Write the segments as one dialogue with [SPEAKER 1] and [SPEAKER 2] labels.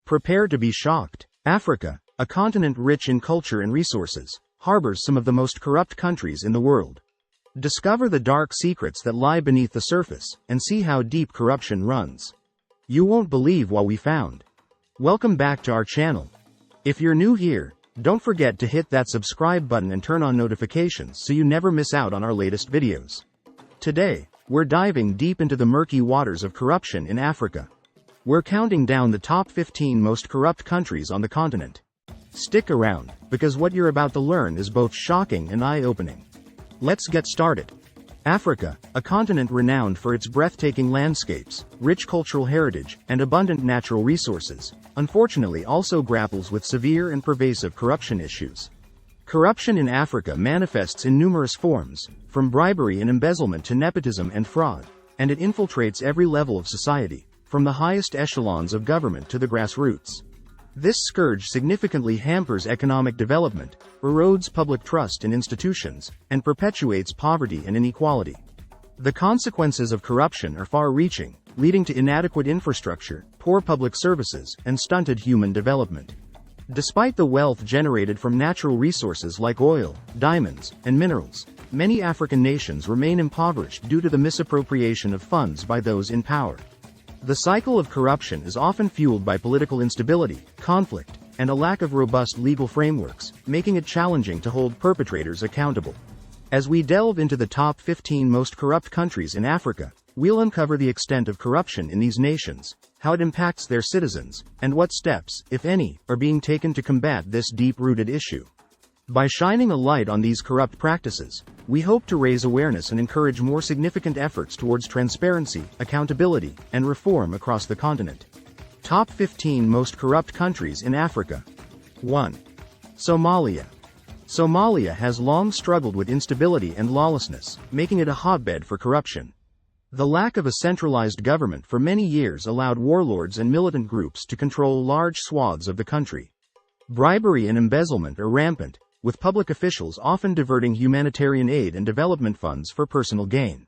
[SPEAKER 1] Prepare to be shocked. Africa, a continent rich in culture and resources, harbors some of the most corrupt countries in the world. Discover the dark secrets that lie beneath the surface, and see how deep corruption runs. You won't believe what we found. Welcome back to our channel. If you're new here, don't forget to hit that subscribe button and turn on notifications so you never miss out on our latest videos. Today, we're diving deep into the murky waters of corruption in Africa. We're counting down the top 15 most corrupt countries on the continent. Stick around, because what you're about to learn is both shocking and eye-opening. Let's get started. Africa, a continent renowned for its breathtaking landscapes, rich cultural heritage, and abundant natural resources, unfortunately also grapples with severe and pervasive corruption issues. Corruption in Africa manifests in numerous forms, from bribery and embezzlement to nepotism and fraud, and it infiltrates every level of society, from the highest echelons of government to the grassroots. This scourge significantly hampers economic development, erodes public trust in institutions, and perpetuates poverty and inequality. The consequences of corruption are far-reaching, leading to inadequate infrastructure, poor public services, and stunted human development. Despite the wealth generated from natural resources like oil, diamonds, and minerals, many African nations remain impoverished due to the misappropriation of funds by those in power. The cycle of corruption is often fueled by political instability, conflict, and a lack of robust legal frameworks, making it challenging to hold perpetrators accountable. As we delve into the top 15 most corrupt countries in Africa, we'll uncover the extent of corruption in these nations, how it impacts their citizens, and what steps, if any, are being taken to combat this deep-rooted issue. By shining a light on these corrupt practices, we hope to raise awareness and encourage more significant efforts towards transparency, accountability, and reform across the continent. Top 15 most corrupt countries in Africa. 1. Somalia. Somalia has long struggled with instability and lawlessness, making it a hotbed for corruption. The lack of a centralized government for many years allowed warlords and militant groups to control large swaths of the country. Bribery and embezzlement are rampant, with public officials often diverting humanitarian aid and development funds for personal gain.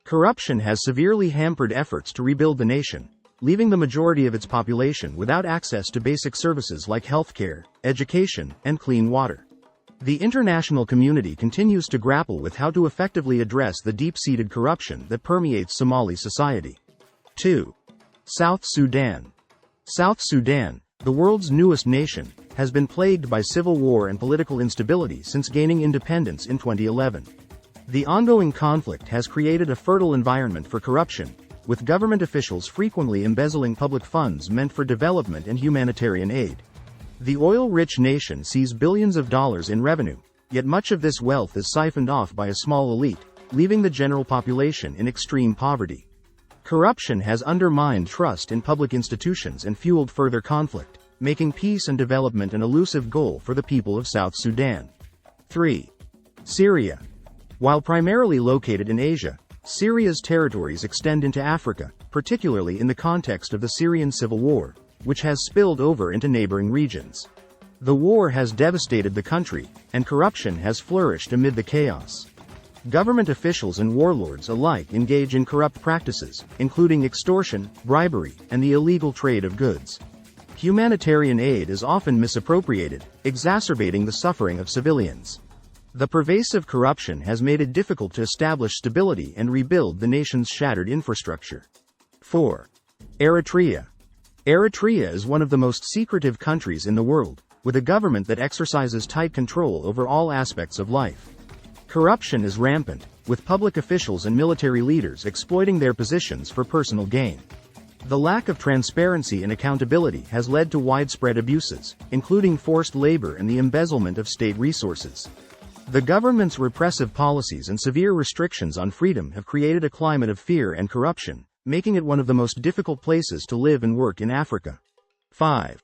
[SPEAKER 1] Corruption has severely hampered efforts to rebuild the nation, leaving the majority of its population without access to basic services like healthcare, education, and clean water. The international community continues to grapple with how to effectively address the deep-seated corruption that permeates Somali society. 2. South Sudan. South Sudan, the world's newest nation, has been plagued by civil war and political instability since gaining independence in 2011. The ongoing conflict has created a fertile environment for corruption, with government officials frequently embezzling public funds meant for development and humanitarian aid. The oil-rich nation sees billions of dollars in revenue, yet much of this wealth is siphoned off by a small elite, leaving the general population in extreme poverty. Corruption has undermined trust in public institutions and fueled further conflict, making peace and development an elusive goal for the people of South Sudan. 3. Syria. While primarily located in Asia, Syria's territories extend into Africa, particularly in the context of the Syrian civil war, which has spilled over into neighboring regions. The war has devastated the country, and corruption has flourished amid the chaos. Government officials and warlords alike engage in corrupt practices, including extortion, bribery, and the illegal trade of goods. Humanitarian aid is often misappropriated, exacerbating the suffering of civilians. The pervasive corruption has made it difficult to establish stability and rebuild the nation's shattered infrastructure. 4. Eritrea. Eritrea is one of the most secretive countries in the world, with a government that exercises tight control over all aspects of life. Corruption is rampant, with public officials and military leaders exploiting their positions for personal gain. The lack of transparency and accountability has led to widespread abuses, including forced labor and the embezzlement of state resources. The government's repressive policies and severe restrictions on freedom have created a climate of fear and corruption, making it one of the most difficult places to live and work in Africa. 5.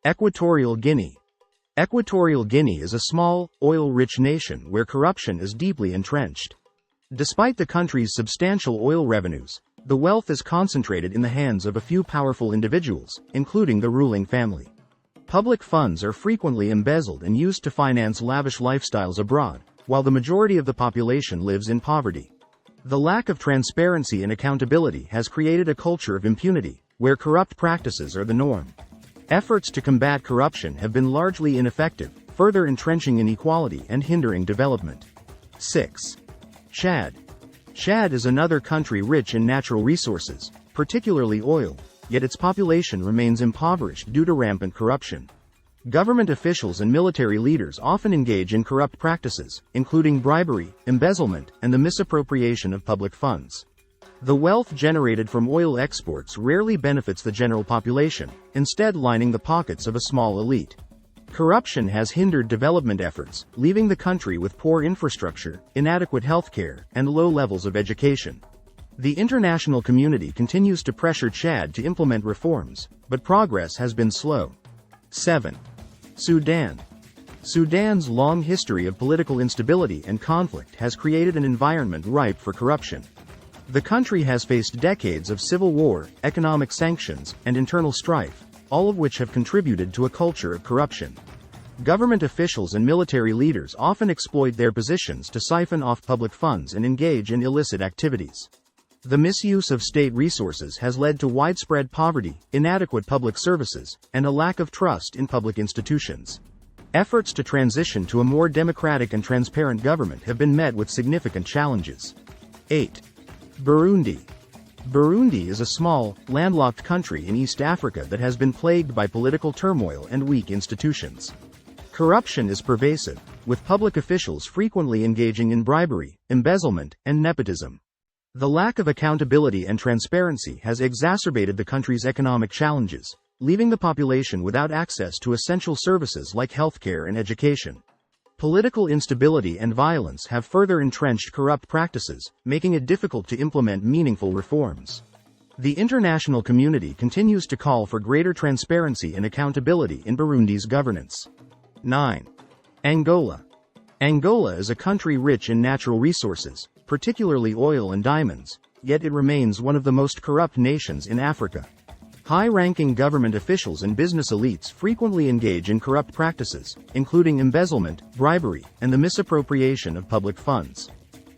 [SPEAKER 1] Equatorial Guinea. Equatorial Guinea is a small, oil-rich nation where corruption is deeply entrenched. Despite the country's substantial oil revenues, the wealth is concentrated in the hands of a few powerful individuals, including the ruling family. Public funds are frequently embezzled and used to finance lavish lifestyles abroad, while the majority of the population lives in poverty. The lack of transparency and accountability has created a culture of impunity, where corrupt practices are the norm. Efforts to combat corruption have been largely ineffective, further entrenching inequality and hindering development. 6. Chad. Chad is another country rich in natural resources, particularly oil, yet its population remains impoverished due to rampant corruption. Government officials and military leaders often engage in corrupt practices, including bribery, embezzlement, and the misappropriation of public funds. The wealth generated from oil exports rarely benefits the general population, instead lining the pockets of a small elite. Corruption has hindered development efforts, leaving the country with poor infrastructure, inadequate healthcare, and low levels of education. The international community continues to pressure Chad to implement reforms, but progress has been slow. 7. Sudan. Sudan's long history of political instability and conflict has created an environment ripe for corruption. The country has faced decades of civil war, economic sanctions, and internal strife, all of which have contributed to a culture of corruption. Government officials and military leaders often exploit their positions to siphon off public funds and engage in illicit activities. The misuse of state resources has led to widespread poverty, inadequate public services, and a lack of trust in public institutions. Efforts to transition to a more democratic and transparent government have been met with significant challenges. 8. Burundi. Burundi is a small, landlocked country in East Africa that has been plagued by political turmoil and weak institutions. Corruption is pervasive, with public officials frequently engaging in bribery, embezzlement, and nepotism. The lack of accountability and transparency has exacerbated the country's economic challenges, leaving the population without access to essential services like healthcare and education. Political instability and violence have further entrenched corrupt practices, making it difficult to implement meaningful reforms. The international community continues to call for greater transparency and accountability in Burundi's governance. 9. Angola. Angola is a country rich in natural resources, particularly oil and diamonds, yet it remains one of the most corrupt nations in Africa. High-ranking government officials and business elites frequently engage in corrupt practices, including embezzlement, bribery, and the misappropriation of public funds.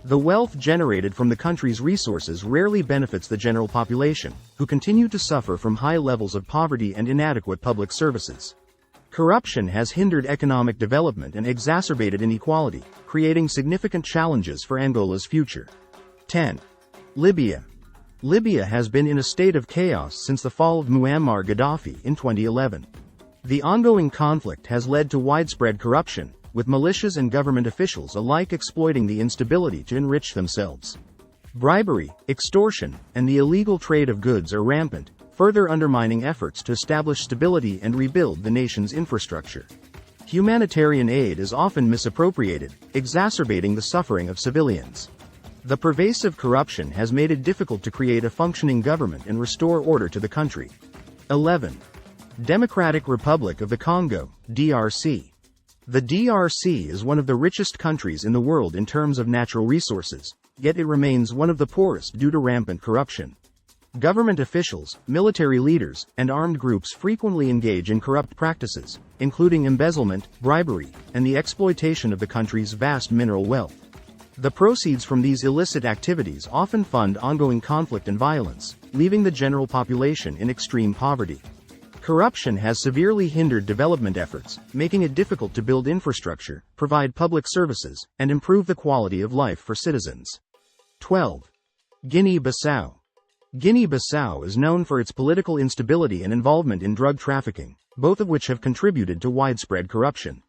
[SPEAKER 1] The wealth generated from the country's resources rarely benefits the general population, who continue to suffer from high levels of poverty and inadequate public services. Corruption has hindered economic development and exacerbated inequality, creating significant challenges for Angola's future. 10. Libya. Libya has been in a state of chaos since the fall of Muammar Gaddafi in 2011. The ongoing conflict has led to widespread corruption, with militias and government officials alike exploiting the instability to enrich themselves. Bribery, extortion, and the illegal trade of goods are rampant, further undermining efforts to establish stability and rebuild the nation's infrastructure. Humanitarian aid is often misappropriated, exacerbating the suffering of civilians. The pervasive corruption has made it difficult to create a functioning government and restore order to the country. 11. Democratic Republic of the Congo, DRC. The DRC is one of the richest countries in the world in terms of natural resources, yet it remains one of the poorest due to rampant corruption. Government officials, military leaders, and armed groups frequently engage in corrupt practices, including embezzlement, bribery, and the exploitation of the country's vast mineral wealth. The proceeds from these illicit activities often fund ongoing conflict and violence, leaving the general population in extreme poverty. Corruption has severely hindered development efforts, making it difficult to build infrastructure, provide public services, and improve the quality of life for citizens. 12. Guinea-Bissau. Guinea-Bissau is known for its political instability and involvement in drug trafficking, both of which have contributed to widespread corruption.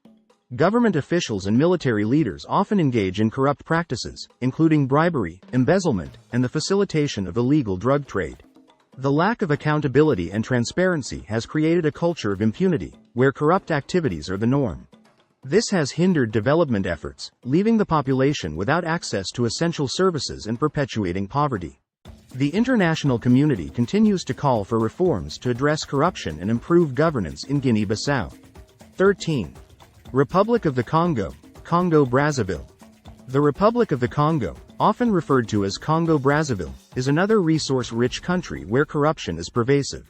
[SPEAKER 1] Government officials and military leaders often engage in corrupt practices, including bribery, embezzlement, and the facilitation of illegal drug trade. The lack of accountability and transparency has created a culture of impunity, where corrupt activities are the norm. This has hindered development efforts, leaving the population without access to essential services and perpetuating poverty. The international community continues to call for reforms to address corruption and improve governance in Guinea-Bissau. 13. Republic of the Congo, Congo-Brazzaville. The Republic of the Congo, often referred to as Congo-Brazzaville, is another resource-rich country where corruption is pervasive.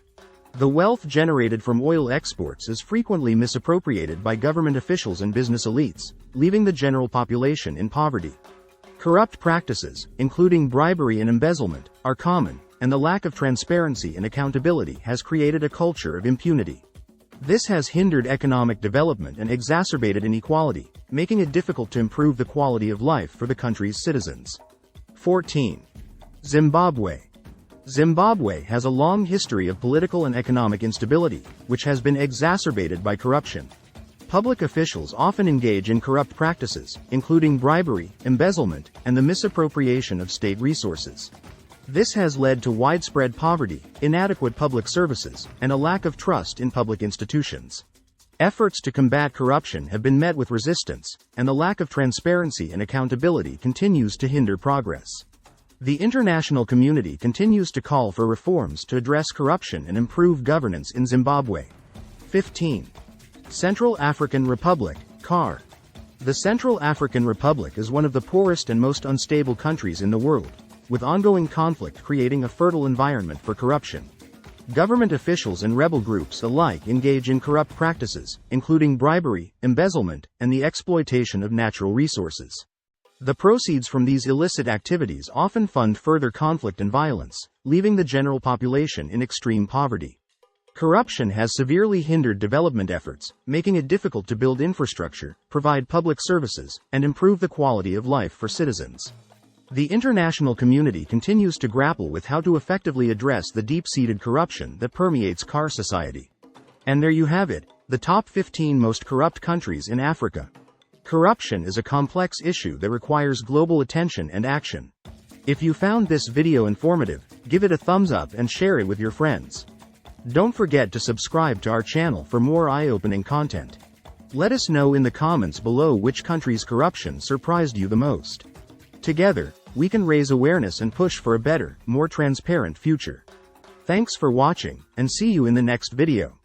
[SPEAKER 1] The wealth generated from oil exports is frequently misappropriated by government officials and business elites, leaving the general population in poverty. Corrupt practices, including bribery and embezzlement, are common, and the lack of transparency and accountability has created a culture of impunity. This has hindered economic development and exacerbated inequality, making it difficult to improve the quality of life for the country's citizens. 14. Zimbabwe. Zimbabwe has a long history of political and economic instability, which has been exacerbated by corruption. Public officials often engage in corrupt practices, including bribery, embezzlement, and the misappropriation of state resources. This has led to widespread poverty, inadequate public services, and a lack of trust in public institutions. Efforts to combat corruption have been met with resistance, and the lack of transparency and accountability continues to hinder progress. The international community continues to call for reforms to address corruption and improve governance in Zimbabwe. 15. Central African Republic, CAR. The Central African Republic is one of the poorest and most unstable countries in the world, with ongoing conflict creating a fertile environment for corruption. Government officials and rebel groups alike engage in corrupt practices, including bribery, embezzlement, and the exploitation of natural resources. The proceeds from these illicit activities often fund further conflict and violence, leaving the general population in extreme poverty. Corruption has severely hindered development efforts, making it difficult to build infrastructure, provide public services, and improve the quality of life for citizens. The international community continues to grapple with how to effectively address the deep-seated corruption that permeates CAR society. And there you have it, the top 15 most corrupt countries in Africa. Corruption is a complex issue that requires global attention and action. If you found this video informative, give it a thumbs up and share it with your friends. Don't forget to subscribe to our channel for more eye-opening content. Let us know in the comments below which country's corruption surprised you the most. Together, we can raise awareness and push for a better, more transparent future. Thanks for watching, and see you in the next video.